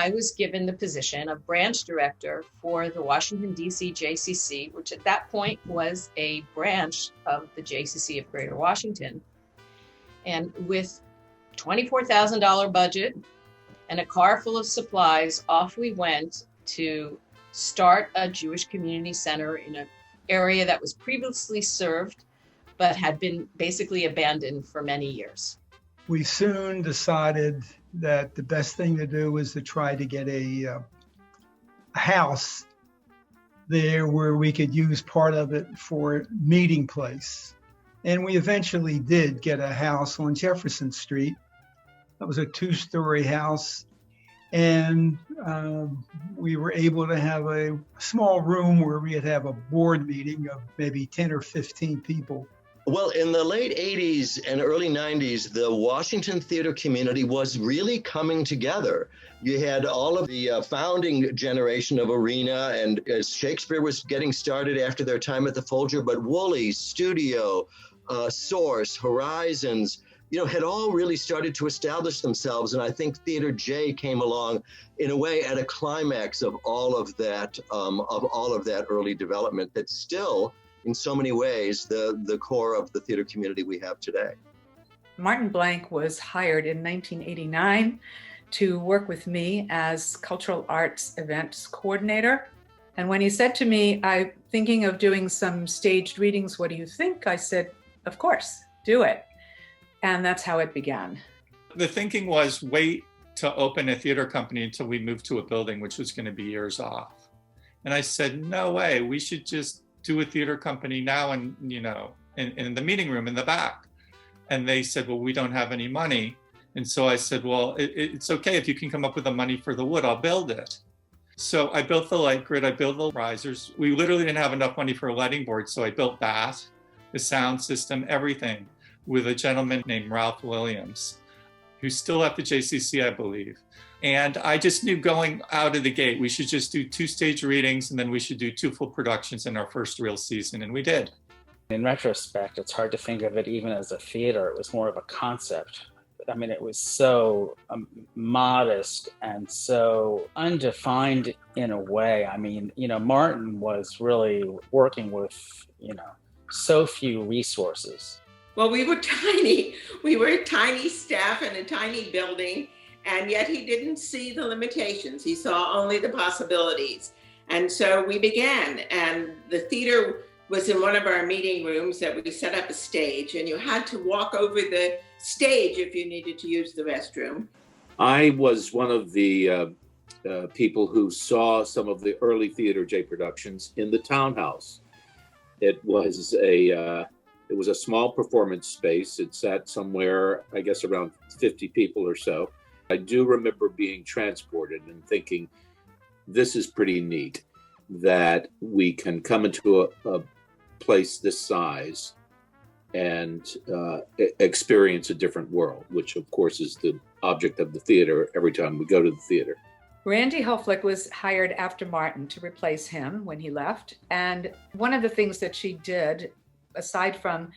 I was given the position of branch director for the Washington, D.C. JCC, which at that point was a branch of the JCC of Greater Washington. And with $24,000 budget and a car full of supplies, off we went to start a Jewish community center in an area that was previously served, but had been basically abandoned for many years. We soon decided that the best thing to do was to try to get a house there where we could use part of it for meeting place. And we eventually did get a house on Jefferson Street. That was a 2-story house. And we were able to have a small room where we'd have a board meeting of maybe 10 or 15 people. Well, in the late 80s and early 90s, the Washington theater community was really coming together. You had all of the founding generation of Arena, and as Shakespeare was getting started after their time at the Folger, but Wooley, Studio, Source, Horizons, had all really started to establish themselves. And I think Theater J came along in a way at a climax of all of that early development that's still, in so many ways, the core of the theater community we have today. Martin Blank was hired in 1989 to work with me as cultural arts events coordinator. And when he said to me, I'm thinking of doing some staged readings, what do you think? I said, of course, do it. And that's how it began. The thinking was wait to open a theater company until we moved to a building, which was going to be years off. And I said, no way, we should just do a theater company now and, in the meeting room in the back. And they said, well, we don't have any money. And so I said, well, it's okay if you can come up with the money for the wood, I'll build it. So I built the light grid, I built the risers. We literally didn't have enough money for a lighting board. So I built that, the sound system, everything, with a gentleman named Ralph Williams, who's still at the JCC, I believe. And I just knew going out of the gate, we should just do 2 stage readings and then we should do 2 full productions in our first real season. And we did. In retrospect, it's hard to think of it even as a theater. It was more of a concept. I mean, it was so modest and so undefined in a way. I mean, Martin was really working with, so few resources. Well, we were tiny. We were a tiny staff in a tiny building, and yet he didn't see the limitations. He saw only the possibilities. And so we began, and the theater was in one of our meeting rooms that we set up a stage, and you had to walk over the stage if you needed to use the restroom. I was one of the people who saw some of the early Theater J productions in the townhouse. It was a small performance space. It sat somewhere, I guess, around 50 people or so. I do remember being transported and thinking, this is pretty neat that we can come into a place this size and experience a different world, which of course is the object of the theater every time we go to the theater. Randy Hoflick was hired after Martin to replace him when he left. And one of the things that she did, aside from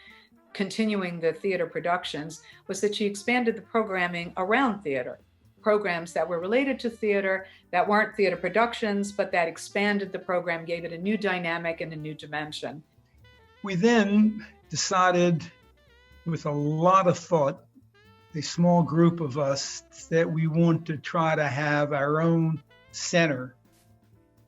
continuing the theater productions, was that she expanded the programming around theater. Programs that were related to theater, that weren't theater productions, but that expanded the program, gave it a new dynamic and a new dimension. We then decided, with a lot of thought, a small group of us, that we want to try to have our own center.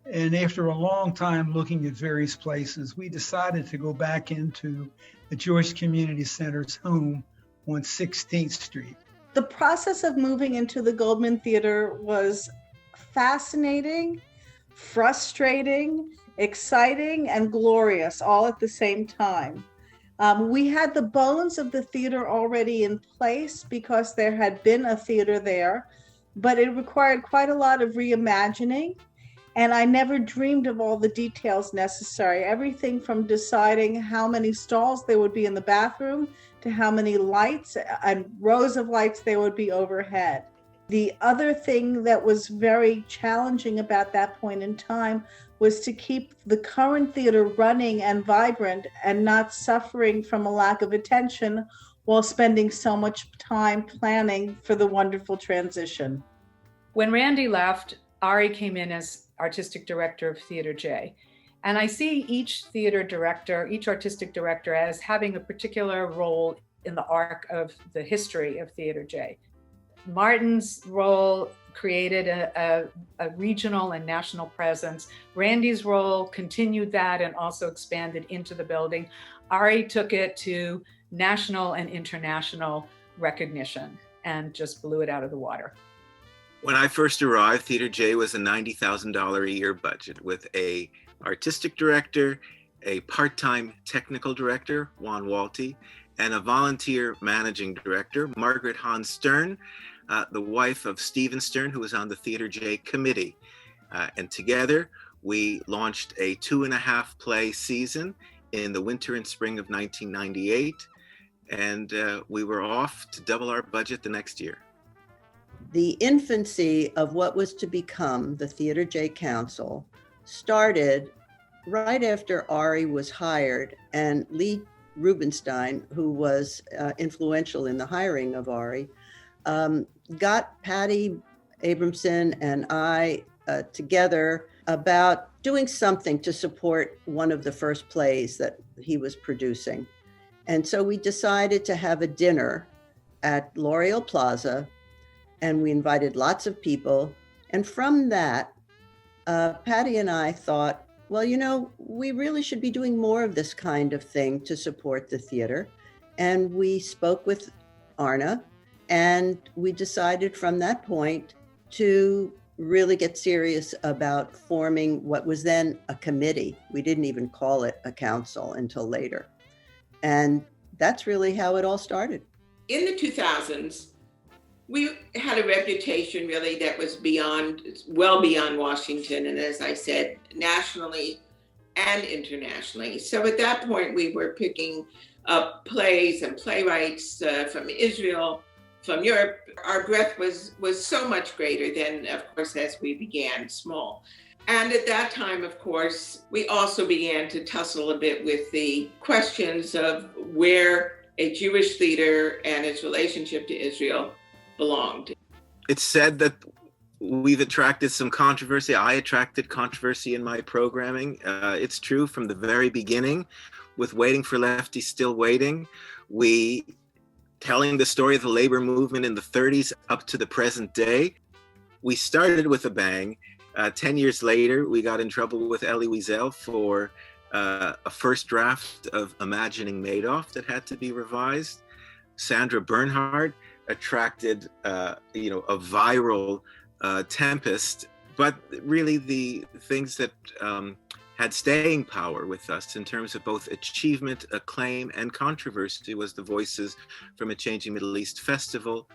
And after a long time looking at various places, we decided to go back into the Jewish Community Center's home on 16th Street. The process of moving into the Goldman Theater was fascinating, frustrating, exciting, and glorious all at the same time. We had the bones of the theater already in place because there had been a theater there, but it required quite a lot of reimagining. And I never dreamed of all the details necessary. Everything from deciding how many stalls there would be in the bathroom to how many lights and rows of lights there would be overhead. The other thing that was very challenging about that point in time was to keep the current theater running and vibrant and not suffering from a lack of attention while spending so much time planning for the wonderful transition. When Randy left, Ari came in as artistic director of Theater J. And I see each artistic director as having a particular role in the arc of the history of Theater J. Martin's role created a regional and national presence. Randy's role continued that and also expanded into the building. Ari took it to national and international recognition and just blew it out of the water. When I first arrived, Theater J was a $90,000 a year budget with a artistic director, a part-time technical director, Juan Walty, and a volunteer managing director, Margaret Hahn Stern, the wife of Stephen Stern, who was on the Theater J committee. And together, we launched a 2.5 play season in the winter and spring of 1998. And we were off to double our budget the next year. The infancy of what was to become the Theater J Council started right after Ari was hired, and Lee Rubenstein, who was influential in the hiring of Ari, got Patty Abramson and I together about doing something to support one of the first plays that he was producing. And so we decided to have a dinner at L'Oreal Plaza, and we invited lots of people. And from that, Patty and I thought, well, you know, we really should be doing more of this kind of thing to support the theater. And we spoke with Arna, and we decided from that point to really get serious about forming what was then a committee. We didn't even call it a council until later. And that's really how it all started. In the 2000s, we had a reputation really that was well beyond Washington, and as I said, nationally and internationally. So at that point, we were picking up plays and playwrights from Israel, from Europe. Our breadth was so much greater than, of course, as we began small. And at that time, of course, we also began to tussle a bit with the questions of where a Jewish theater and its relationship to Israel belonged. It's said that we've attracted some controversy. I attracted controversy in my programming. It's true from the very beginning with Waiting for Lefty, Still Waiting. We telling the story of the labor movement in the 30s up to the present day. We started with a bang. 10 years later, we got in trouble with Elie Wiesel for a first draft of Imagining Madoff that had to be revised. Sandra Bernhard attracted, a viral tempest, but really the things that had staying power with us in terms of both achievement, acclaim, and controversy was the Voices from a Changing Middle East Festival.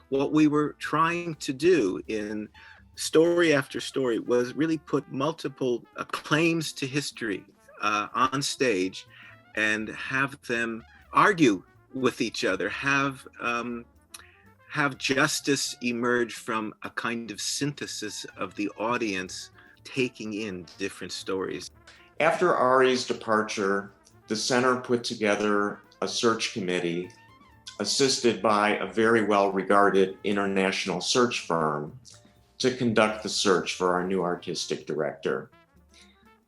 What we were trying to do in story after story was really put multiple claims to history on stage and have them argue with each other, have justice emerge from a kind of synthesis of the audience taking in different stories. After Ari's departure, the center put together a search committee assisted by a very well-regarded international search firm to conduct the search for our new artistic director.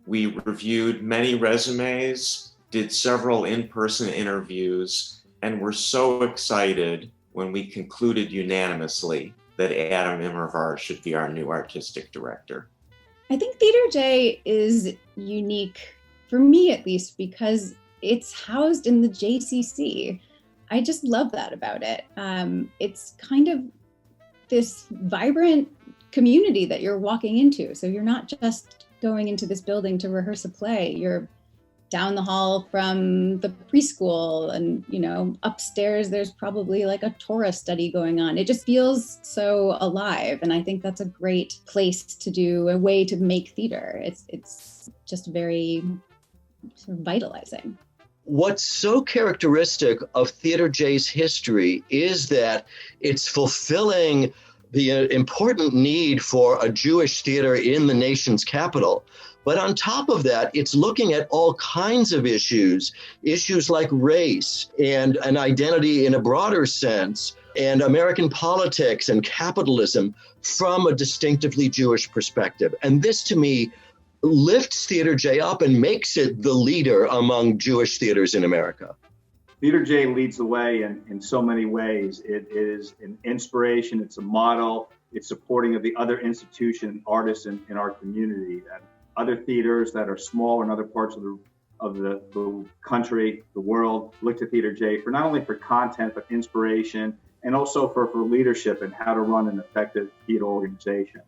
We reviewed many resumes, did several in-person interviews, and were so excited when we concluded unanimously that Adam Immerwahr should be our new artistic director. I think Theater J is unique, for me at least, because it's housed in the JCC. I just love that about it. It's kind of this vibrant community that you're walking into. So you're not just going into this building to rehearse a play. You're down the hall from the preschool, and upstairs there's probably like a Torah study going on. It just feels so alive, and I think that's a great place to do, a way to make theater. It's just very sort of vitalizing. What's so characteristic of Theater J's history is that it's fulfilling the important need for a Jewish theater in the nation's capital. But on top of that, it's looking at all kinds of issues like race and an identity in a broader sense, and American politics and capitalism from a distinctively Jewish perspective. And this, to me, lifts Theater J up and makes it the leader among Jewish theaters in America. Theater J leads the way in so many ways. It is an inspiration, it's a model, it's supporting of the other institution artists in our community. That other theaters that are small in other parts of the country, the world, look to Theater J for not only for content, but inspiration, and also for leadership and how to run an effective theater organization.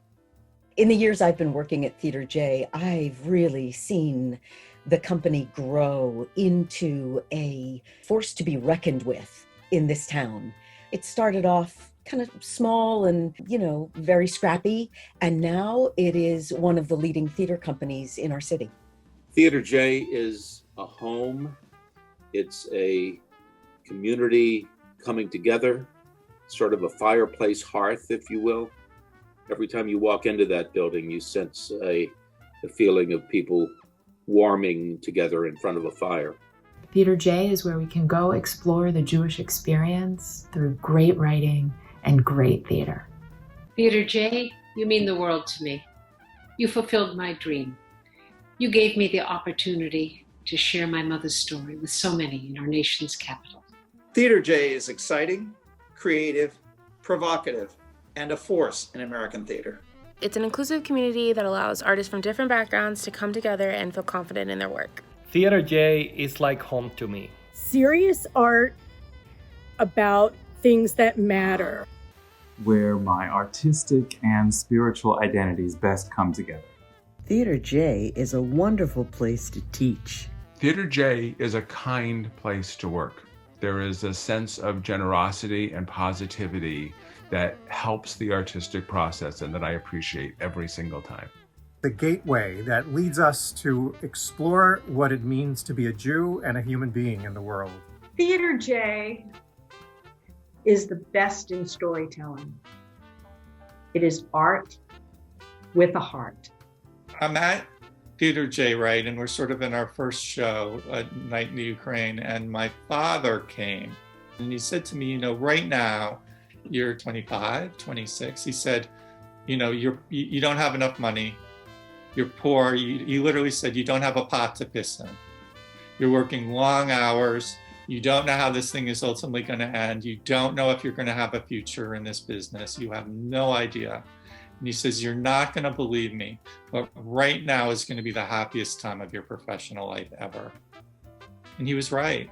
In the years I've been working at Theater J, I've really seen the company grow into a force to be reckoned with in this town. It started off kind of small and, very scrappy, and now it is one of the leading theater companies in our city. Theater J is a home. It's a community coming together, sort of a fireplace hearth, if you will. Every time you walk into that building, you sense the feeling of people warming together in front of a fire. Theater J is where we can go explore the Jewish experience through great writing and great theater. Theater J, you mean the world to me. You fulfilled my dream. You gave me the opportunity to share my mother's story with so many in our nation's capital. Theater J is exciting, creative, provocative, and a force in American theater. It's an inclusive community that allows artists from different backgrounds to come together and feel confident in their work. Theater J is like home to me. Serious art about things that matter. Where my artistic and spiritual identities best come together. Theater J is a wonderful place to teach. Theater J is a kind place to work. There is a sense of generosity and positivity that helps the artistic process and that I appreciate every single time. The gateway that leads us to explore what it means to be a Jew and a human being in the world. Theater J is the best in storytelling. It is art with a heart. I'm at Theater J, right? And we're sort of in our first show, Night in the Ukraine, and my father came and he said to me, right now, you're 25, 26. He said, you don't have enough money. You're poor. He literally said, you don't have a pot to piss in. You're working long hours. You don't know how this thing is ultimately going to end. You don't know if you're going to have a future in this business. You have no idea. And he says, you're not going to believe me, but right now is going to be the happiest time of your professional life ever. And he was right.